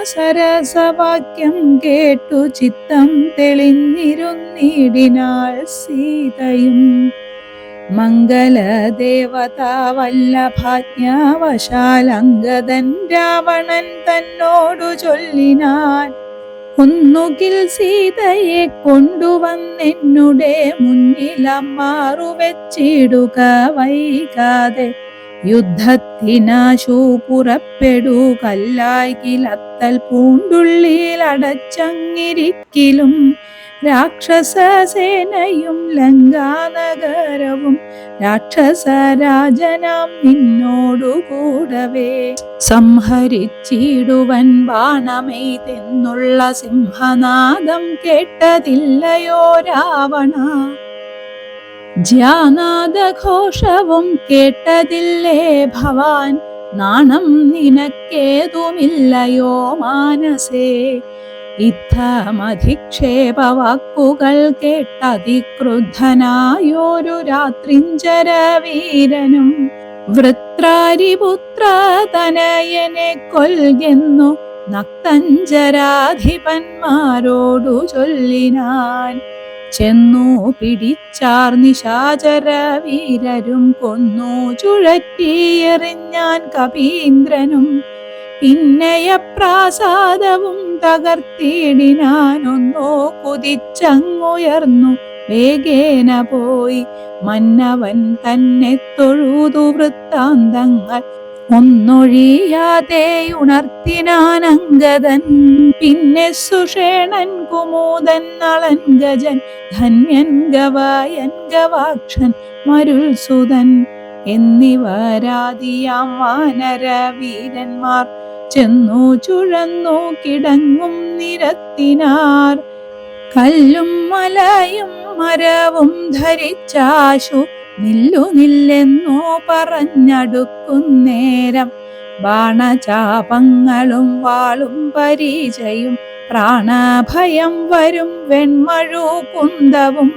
സരസവാക്യം കേട്ടു ചിത്തം തെളിഞ്ഞിരുന്നിടിനാൾ സീതയും. മംഗലദേവത വല്ലഭാജ്ഞാവശാൽ അംഗദൻ രാവണൻ തന്നോടു ചൊല്ലിനാൻ. ഒന്നുകിൽ സീതയെ കൊണ്ടുവന്നെന്നുടെ മുന്നിലമ്മാറു വെച്ചിടുക വൈകാതെ. യുദ്ധത്തിനാശു പുറപ്പെടു കല്ലായ്കിലത്തൽ പൂണ്ടുള്ളിൽ അടച്ചങ്ങിരിക്കിലും. രാക്ഷസസേനയും ലങ്കാനഗരവും രാക്ഷസരാജനാം നിന്നോടു കൂടവേ സംഹരിച്ചിടുവൻ ബാണമെയ്തെന്നുള്ള സിംഹനാദം കേട്ടതില്ലയോ രാവണ. ജ്യാനാദഘോഷവും കേട്ടതില്ലേ ഭവാൻ. നാണം നിനക്കേതുമില്ലയോ മാനസേ. ഇത്തമധിക്ഷേപവാക്കുകൾ കേട്ടതിക്രുദ്ധനായൊരു രാത്രിഞ്ചരവീരനും വൃത്രാരിപുത്ര തനയനെ കൊൽകെന്നു നക്തഞ്ചരാധിപന്മാരോടു ചൊല്ലിനാൻ. ചെന്നു പിടിച്ചാർ നിശാചരവീരരും കൊന്നു ചുഴറ്റിയെറിഞ്ഞാൻ കപീന്ദ്രനും. പിന്നയപ്രാസാദവും തകർത്തിടിനാനൊന്നോ കുതിച്ചങ്ങുയർന്നു വേഗേന പോയി. മന്നവൻ തന്നെ തൊഴുതു വൃത്താന്തങ്ങൾ ഒന്നൊഴിയാതെ ഉണർത്തിനാനങ്കദൻ. പിന്നെ സുഷേണൻ കുമുദൻ നളൻ ഗജൻ ധന്യൻ ഗവായൻ ഗവാക്ഷൻ മരുൾസുതൻ എന്നിവരാദിയാം വാനര വീരന്മാർ ചെന്നു ചുഴന്നു കിടങ്ങും നിരത്തിനാർ. കല്ലും മലയും മരവും ധരിച്ചാശു നില്ലു നില്ലെന്നോ പറഞ്ഞടുക്കുന്നേരം ബാണചാപങ്ങളും വാളും പരിചയും പ്രാണഭയം വരും വെൺമഴു കുന്തവും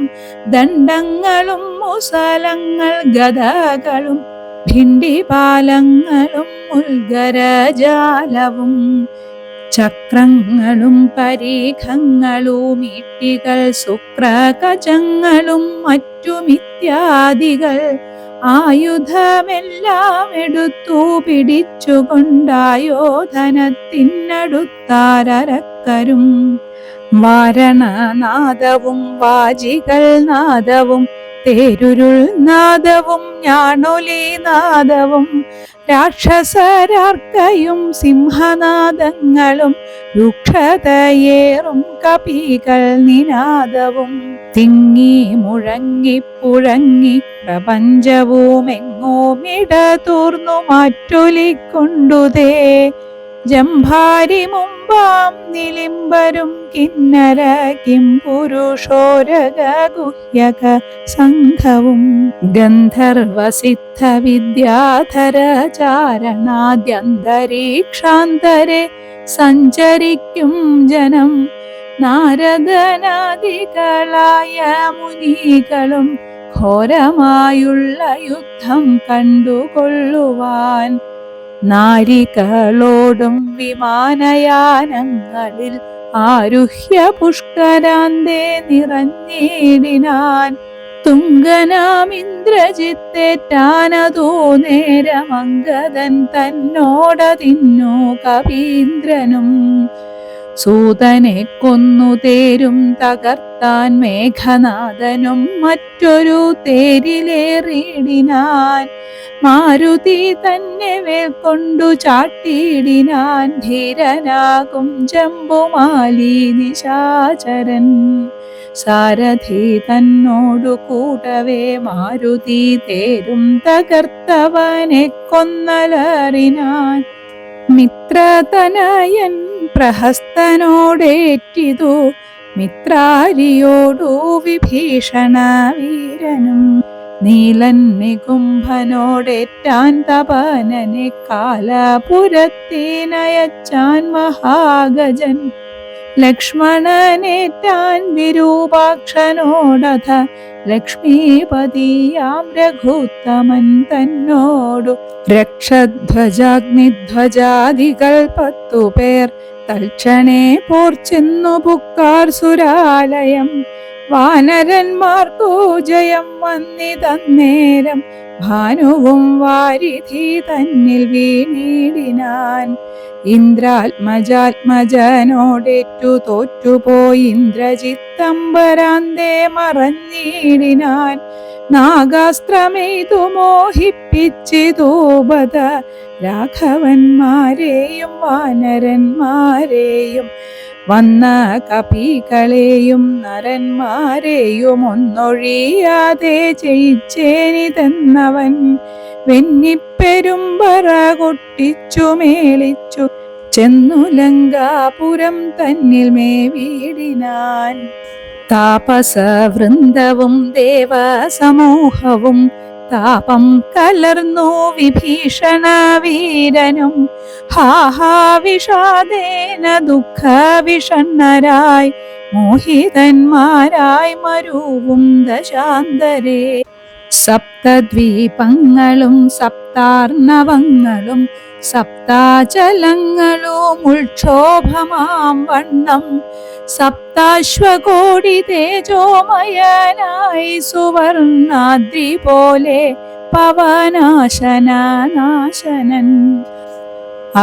ദണ്ഡങ്ങളും മുസലങ്ങൾ ഗദകളും ഭിണ്ടിപാലങ്ങളും ഉൽഗരജാലവും ചക്രങ്ങളും പരീഖങ്ങളും ഈട്ടികൾ ശുക്രകജങ്ങളും മറ്റുമിത്യാദികൾ ആയുധമെല്ലാം എടുത്തു പിടിച്ചുകൊണ്ടായോധനത്തിനടുത്താരക്കരും. വാരണനാദവും വാജികൾ നാദവും തേരുരുൾ നാദവും ഞാണൊലി നാദവും രാക്ഷസരാർക്കയും സിംഹനാദങ്ങളും രൂക്ഷതയേറും കപികൾ നിനാദവും തിങ്ങി മുഴങ്ങി പുഴങ്ങി പ്രപഞ്ചവുമെങ്ങോമിടതൂർന്നു മാറ്റൊലിക്കൊണ്ടുതേ. ജംഭാരി മുമ്പാം നിലിംബരും കിന്നര കിം പുരുഷോരക ഗുഹ്യക സംഘവും ഗന്ധർവസിദ്ധ വിദ്യാധര ചാരണാദ്യന്തരീക്ഷാന്തരെ സഞ്ചരിക്കും ജനം. നാരദനാദികളായ മുനികളും ഘോരമായുള്ള യുദ്ധം കണ്ടുകൊള്ളുവാൻ നാരികളോടും വിമാനയാനങ്ങളിൽ ആരുഹ്യ പുഷ്കരാന്തേ നിറഞ്ഞിടിനാൻ. തുങ്കനാമിന്ദ്രജിത്തേറ്റാനതോ നേരമംഗദൻ തന്നോടതിന്നു കവീന്ദ്രനും. സൂതനെ കൊന്നു തേരും തകർത്താൻ മേഘനാഥനും മറ്റൊരു തേരിലേറിയിടിനാൻ. മാരുതി തന്നെ വേൽക്കൊണ്ടു ചാട്ടിയിടിനാൻ ധീരനാകും ജംബുമാലി നിശാചരൻ. സാരഥി തന്നോടു കൂടവേ മാരുതി തേരും തകർത്തവനെ കൊന്നലറിനാൻ. മിത്രതനയൻ പ്രഹസ്തനോടേറ്റിതു മിത്രാരിയോടു വിഭീഷണ വീരനും. നീലൻ നികുംഭനോടേറ്റാൻ തപനനെ കാലപുരത്തിനയച്ചാൻ മഹാഗജൻ. ലക്ഷ്മണനേറ്റാൻ വിരൂപാക്ഷനോടഥ ലക്ഷ്മീപതിയാം രഘുത്തമൻ തന്നോടു. രക്ഷധ്വജാഗ്നിധ്വജാദികൾ 10 പേർ തൽക്ഷണേ പോർ ചെന്നു പുക്കാർ സുരാലയം. വാനരന്മാർക്കു ജയം വന്നിതന്നേരം ഭാനുവും വാരിധി തന്നിൽ വീണിടിനാൻ. ഇന്ദ്രാത്മജാത്മജനോടേറ്റു തോറ്റുപോയി ഇന്ദ്രജിത്തംബരാന്തേ മറഞ്ഞിടിനാൻ. നാഗാസ്ത്രമെയ്തു മോഹിപ്പിച്ചിതു ബദ രാഘവന്മാരെയും വാനരന്മാരെയും വന്ന കപികളെയും നരന്മാരെയും ഒന്നൊഴിയാതെ ജയിച്ചേനിതെന്നവൻ. വെന്നിപ്പെരുമ്പറ കൊട്ടിച്ചു മേളിച്ചു ചെന്നു ലങ്കാപുരം തന്നിൽ മേവിടിനാൻ. താപസവൃന്ദവും ദേവസമൂഹവും താപം കലർന്നു വിഭീഷണ വീരനും. ഹാഹാവിഷാദേന ദുഃഖവിഷണ്ണരായി മോഹിതന്മാരായി മരുവും ദശാന്തരേ. സപ്തദ്വീപങ്ങളും സപ്താർണവങ്ങളും സപ്താചലങ്ങളും ഉൾക്ഷോഭമാം വണ്ണം സപ്താശ്വകോടി തേജോമയനായി സുവർണാദ്രി പോലെ പവനാശനാശനൻ.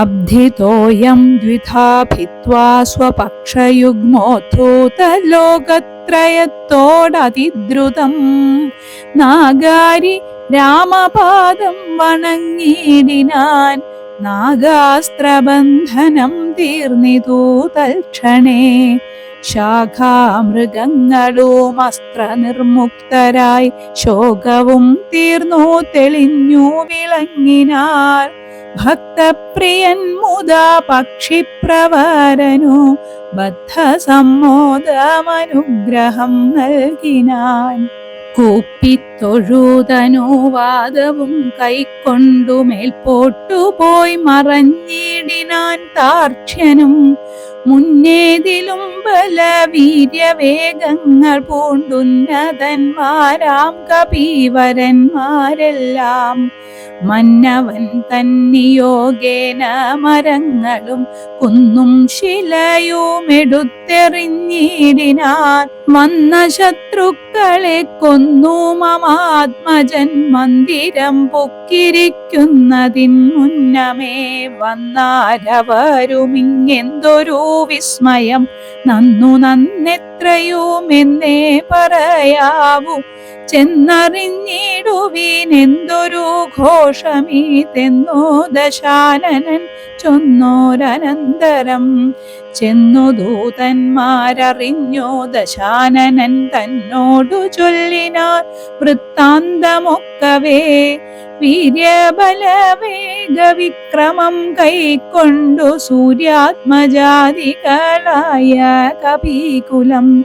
അബ്ധിതോയം ദ്വിധാ ഭിത്വാ സ്വപക്ഷയുഗ്മോദ്ധൂതലോകത്ത് ത്രയത്തോടതിദ്രുതം നാഗാരി രാമപാദം വണങ്ങിടിനാൻ. നാഗാസ്ത്രബന്ധനം തീർന്നിതു തൽക്ഷണേ. ശാഖാമൃഗങ്ങളും അസ്ത്രനിർമുക്തരായി ശോകവും തീർന്നു തെളിഞ്ഞു വിളങ്ങിനാർ. ഭക്തപ്രിയൻ മുതാ പക്ഷിപ്രവരനു ബദ്ധസമ്മോദമനുഗ്രഹം നൽകിനാൻ. കൂപ്പിത്തൊഴുതനുവാദവും കൈക്കൊണ്ടു മേൽപോട്ടുപോയി മറഞ്ഞിടിനാൻ താർക്ഷ്യനും. മുന്നേതിലും ബലവീര്യവേഗങ്ങൾ പൂണ്ടുന്നതന്മാരാം കപീവരന്മാരെല്ലാം. മന്നവൻ തന്നിയോഗേന മരങ്ങളും കുന്നും ശിലയുമെടുത്തെറിഞ്ഞിടിനാൻ. വന്ന ശത്രുക്കളെ കൊന്നു മമാത്മജൻ മന്ദിരം പൊക്കിരിക്കുന്നതിൻ മുന്നമേ. വന്നാരവരുമിങ്ങെന്തൊരു വിസ്മയം, നന്നു നന്നെത്രയുമെന്നേ പറയാവൂ. ചെന്നറിഞ്ഞിടുവീനെന്തൊരു ഘോഷമീതെന്നു ദശാനനൻ ചൊന്നോരനന്തരം. ചെന്നു ദൂതന്മാരറിഞ്ഞു ദശാനനൻ തന്നോടു ചൊല്ലിനാർ വൃത്താന്തമൊക്കവേ. വീര്യബലവേഗവിക്രമം കൈക്കൊണ്ടു സൂര്യാത്മജാതികളായ കപീകുലം.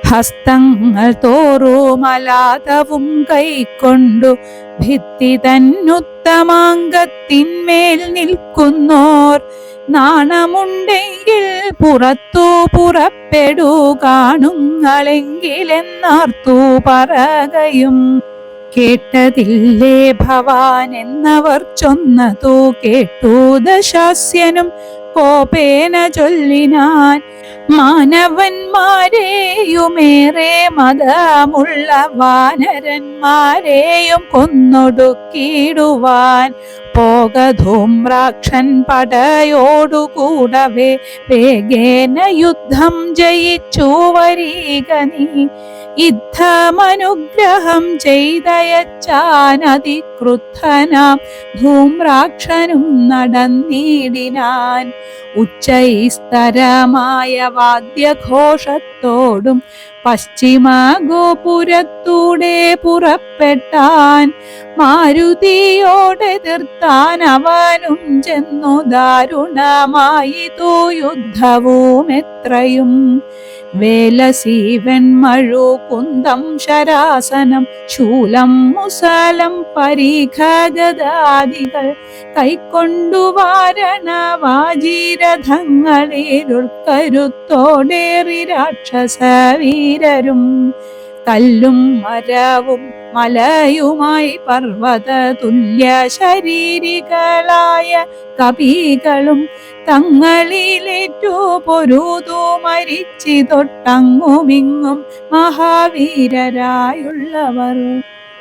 ഹസ്തങ്ങൾ തോറുമലാതവും കൈക്കൊണ്ടു ഭിത്തി തന്നുത്തമാംഗത്തിന്മേൽ നിൽക്കുന്നോർ. നാണമുണ്ടെങ്കിൽ പുറത്തു പുറപ്പെടൂ കാണുങ്ങളെങ്കിലെന്നാർത്തു പറകയും. കേട്ടതില്ലേ ഭവാൻ എന്നവർ ചൊന്നതു കേട്ടു ദശാസ്യനും കോപേന ചൊല്ലിനാൻ. മാനവന്മാരെയുമേറെ മതമുള്ള വാനരന്മാരെയും കൊന്നൊടുക്കിടുവാൻ പോക ധൂമ്രാക്ഷൻ പടയോടുകൂടവേ. വേഗേന യുദ്ധം ജയിച്ചു വരീക നീ. യുദ്ധമനുഗ്രഹം ചെയ്തയച്ചാനതിക്രുദ്ധനാം ധൂമ്രാക്ഷനും നടന്നിടിനാൻ. ഉച്ചൈസ്തരമായ വാദ്യഘോഷത്തോടും പശ്ചിമ ഗോപുരത്തൂടെ പുറപ്പെട്ടാൻ. മാരുതിയോടെതിർത്താൻ അവനും ചെന്നു ദാരുണമായിതു യുദ്ധവും എത്രയും. വേലസീവൻമഴു കുന്തം ശരാസനം ശൂലം മുസലം പരീഖഗദാദികൾ കൈക്കൊണ്ടു വാരണവാജീരഥങ്ങളിലുൾക്കരുത്തോടേറി രാക്ഷസവീരരും. കല്ലും മരവും മലയുമായി പർവ്വത തുല്യ ശരീരികളായ കപികളും തങ്ങളിലേറ്റു പൊരുതു മരിച്ചിതൊട്ടങ്ങുമിങ്ങും മഹാവീരരായുള്ളവർ.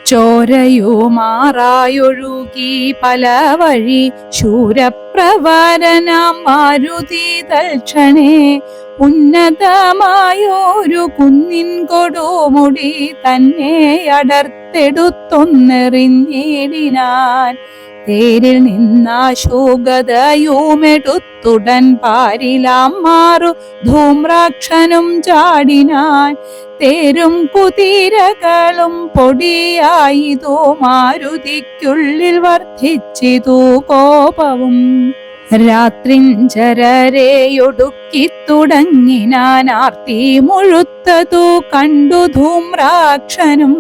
ചോരയുമാറായൊഴുകി പല വഴി ശൂരപ്രവരനാം മാരുതി തൽക്ഷണേ. ഉന്നതമായൊരു കുന്നിൻ കൊടുമുടി തന്നെ അടർത്തെടുത്തൊന്നെറിഞ്ഞിടിനാൻ. തേരിൽ നിന്നാശുഗതയുമെടുത്തുടൻ പാരിലാം മാറു ധൂമ്രാക്ഷനും ചാടിനാൻ. തേരും കുതിരകളും പൊടിയായിതു മാരുതിക്കുള്ളിൽ വർദ്ധിച്ചിതു കോപവും. രാത്രിഞ്ചരരെയൊടുക്കി തുടങ്ങിനാൻ ആർത്തി മുഴുത്തതു കണ്ടു ധൂമ്രാക്ഷനും.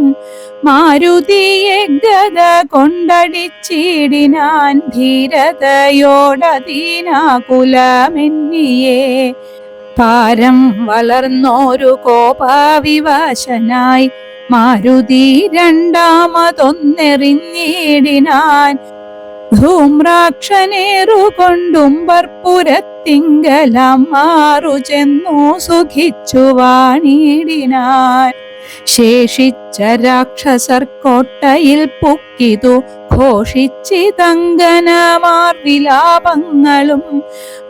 മാരുതിയെ ഗദ കൊണ്ടടിച്ചിടിനാൻ ധീരതയോടതീനാകുലമെന്നിയേ. പാരം വളർന്നോരു കോപവിവശനായി മാരുതി രണ്ടാമതൊന്നെറിഞ്ഞിടിനാൻ. ധൂമ്രാക്ഷനേറുകൊണ്ടും ബർപ്പുരത്തിങ്കലാം മാറു ചെന്നു സുഖിച്ചു വാണിടിനാൻ. ശേഷിച്ച രാക്ഷസർ കോട്ടയിൽ പൊക്കിതു ഘോഷിച്ചിതങ്കനമാർ വിലാപങ്ങളും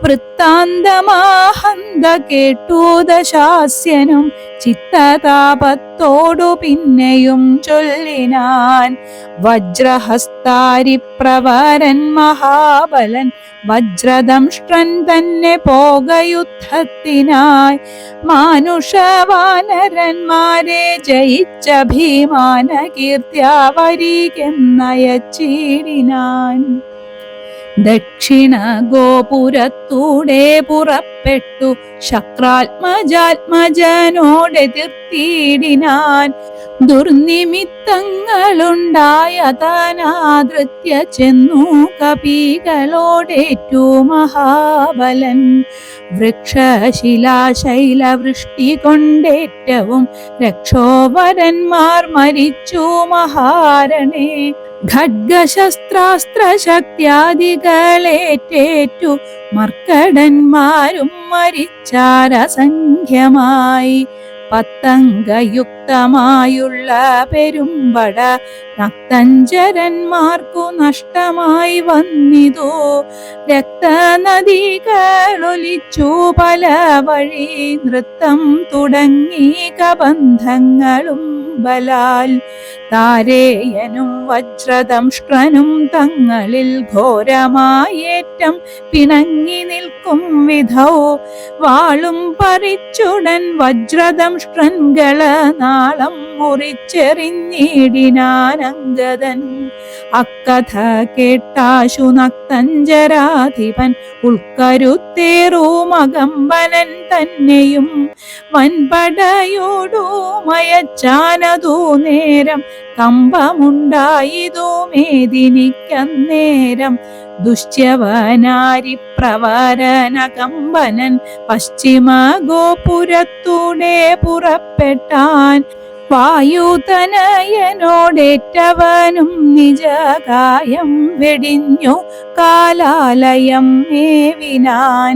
വൃത്താന്തമാഹന്ത കേട്ടു ദശാസ്യനും ചിത്തതാപത്തോടു പിന്നെയും ചൊല്ലിനാൻ. വജ്രഹസ്താരിപ്രവരൻ മഹാബലൻ വജ്രദംഷ്ട്രൻ തന്നെ പോകയുദ്ധത്തിനായി മാനുഷവാനരന്മാരെ ജയിച്ച ഭീമാന കീർത്തിയാവരികെന്നയച്ചിടിനാൻ. ദക്ഷിണ ഗോപുരത്തൂടെ പുറപ്പെട്ടു ശക്രാത്മജാത്മജനോടെതിർത്തിയിടിനാൻ. ദുർനിമിത്തങ്ങളുണ്ടായതനാദൃത്യ ചെന്നു കപികളോടേറ്റു മഹാബലൻ. വൃക്ഷശിലാശൈലവൃഷ്ടി കൊണ്ടേറ്റവും രക്ഷോവരന്മാർ മരിച്ചു മഹാരണേ. ഖഡ്ഗശസ്ത്രാസ്ത്രശക്തിയാദികളേറ്റേറ്റു മർക്കടന്മാരും മരിച്ചാരസംഖ്യമായി. പത്തംഗയുക്തമായുള്ള പെരുമ്പട നക്തഞ്ചരന്മാർക്കു നഷ്ടമായി വന്നിതു. രക്തനദികളൊലിച്ചു പല വഴി നൃത്തം തുടങ്ങി കബന്ധങ്ങളും ബലാൽ. താരേയനും വജ്രദംഷ്ട്രനും തങ്ങളിൽ ഘോരമായേറ്റം പിണങ്ങി നിൽക്കും വിധൗ വാളും പറിച്ചുടൻ വജ്രദംഷ്ട്രൻ ഗളനാളം മുറിച്ചെറിഞ്ഞിടിനാനങ്കദൻ. അക്കഥ കേട്ടാശു നക്തഞ്ചരാധിപൻ ഉൾക്കരുത്തേറുമകമ്പനൻ തന്നെയും വൻപടയോടു മയച്ചാനതു നേരം കമ്പമുണ്ടായിതു മേദിനിക്കന്നേരം. ദുശ്യവനാരി പ്രവരന കമ്പനൻ പശ്ചിമ ഗോപുരത്തൂടെ പുറപ്പെട്ടാൻ. വായുതനയനോടേറ്റവനും നിജകായം വെടിഞ്ഞു കാലാലയം മേവിനാൻ.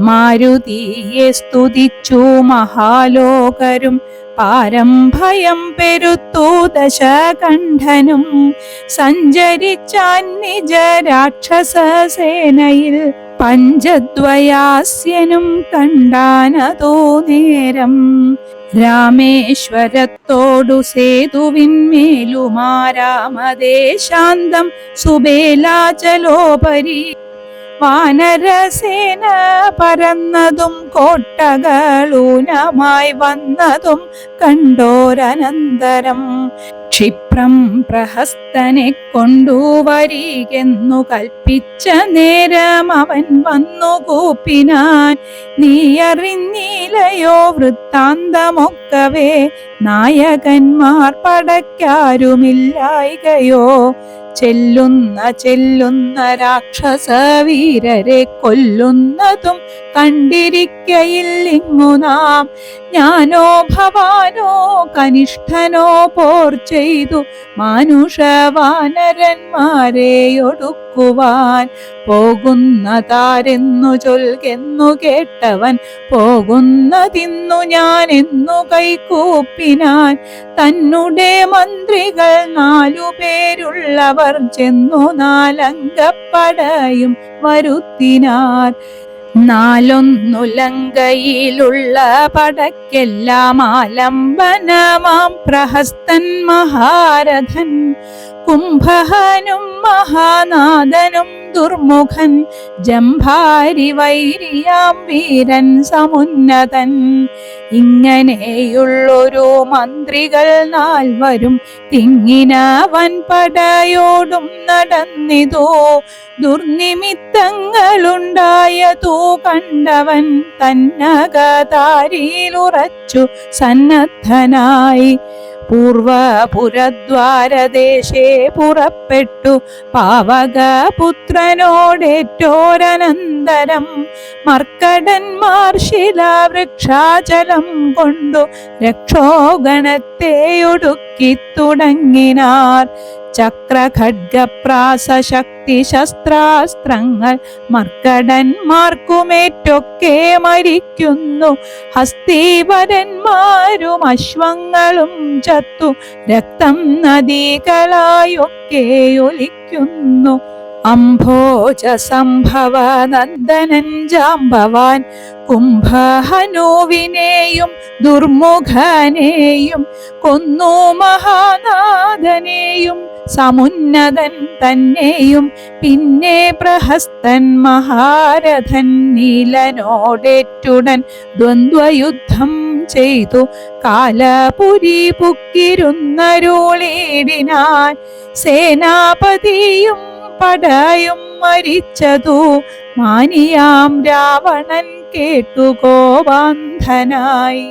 മാരുതിയെ സ്തുതിച്ചു മഹാലോകരും പാരം ഭയം പെരുത്തു ദശകണ്ഠനും. സഞ്ചരിച്ചാൻ നിജ രാക്ഷസസേനയിൽ പഞ്ചദ്വയാസ്യനും കണ്ടാനതോ നേരം. രാമേശ്വരത്തോടു സേതുവിന്മേലുമാരാമദേശാന്തം സുബേലാചലോപരി വാനരസേന പരന്നതും കോട്ടകളൂനമായി വന്നതും കണ്ടോരനന്തരം. ക്ഷിപ്രം പ്രഹസ്തനെ കൊണ്ടുവരികെന്നു കൽപ്പിച്ച നേരം അവൻ വന്നു കൂപ്പിനാൻ. നീയറിഞ്ഞിലയോ വൃത്താന്തമൊക്കവേ നായകന്മാർ പടയ്ക്കാരുമില്ലായികയോ. ചെല്ലുന്ന രാക്ഷസവീരരെ കൊല്ലുന്നതും കണ്ടിരിക്കയില്ലിങ്ങു നാം. ഞാനോ ഭവാനോ കനിഷ്ഠനോ പോർ ചെയ്തു മാനുഷവാനരന്മാരെ ഒടുക്കുവാൻ. പോകുന്നതാരെന്നു ചൊൽകെന്നു കേട്ടവൻ പോകുന്നതിന്നു ഞാൻ എന്നു കൈകൂപ്പിനാൻ. തന്നെ മന്ത്രികൾ 4 പേരുള്ളവർ ചെന്നു 4 അംഗപ്പടയും വരുത്തിനാർ. 4 ലങ്കയിലുള്ള പടക്കെല്ലാം ആലംബനമാം പ്രഹസ്തൻ മഹാരഥൻ. കുംഭഹനും മഹാനാദനും ദുർമുഖൻ ജംഭാരി വൈരിയാം വീരൻ സമുന്നതൻ. ഇങ്ങനെയുള്ളൊരു മന്ത്രികൾ 4 തിങ്ങിന വൻപടയോടും നടന്നിതോ. ദുർനിമിത്തങ്ങളുണ്ടായതു കണ്ടവൻ തന്നകതാരിയിലുറച്ചു സന്നദ്ധനായി. പൂർവപുരദ്വാരദേശേ പുറപ്പെട്ടു പാവകപുത്രനോടേറ്റോരനന്തരം. മർക്കടന്മാർ ശിലാവൃക്ഷാചലം കൊണ്ടു രക്ഷോഗണത്തെ ഒടുക്കി തുടങ്ങിനാർ. ചക്രഖഡ്ഗപ്രാസശക്തി ശസ്ത്രാസ്ത്രങ്ങൾ മർക്കടന്മാർക്കുമേറ്റൊക്കെ മരിക്കുന്നു. ഹസ്തീവരന്മാരും അശ്വങ്ങളും ചത്തു രക്തം നദികളായൊക്കെ ഒലിക്കുന്നു. മരിക്കുന്നു. അംഭോജ സംഭവ നന്ദനൻ ജാംബവാൻ കുംഭഹനുവിനെയും ദുർമുഖനെയും കൊന്നു മഹാനാഥനെയും സമുന്നതൻ തന്നെയും പിന്നെ പ്രഹസ്തൻ മഹാരഥൻ നീലനോടേറ്റുടൻ ദ്വന്ദ്വയുദ്ധം ചെയ്തു കാലപുരി പുക്കിരുന്നരുളിടിനാൻ. സേനാപതിയും പടയും മരിച്ചതു മാനിയാം രാവണൻ കേട്ടു കോപാന്ധനായി.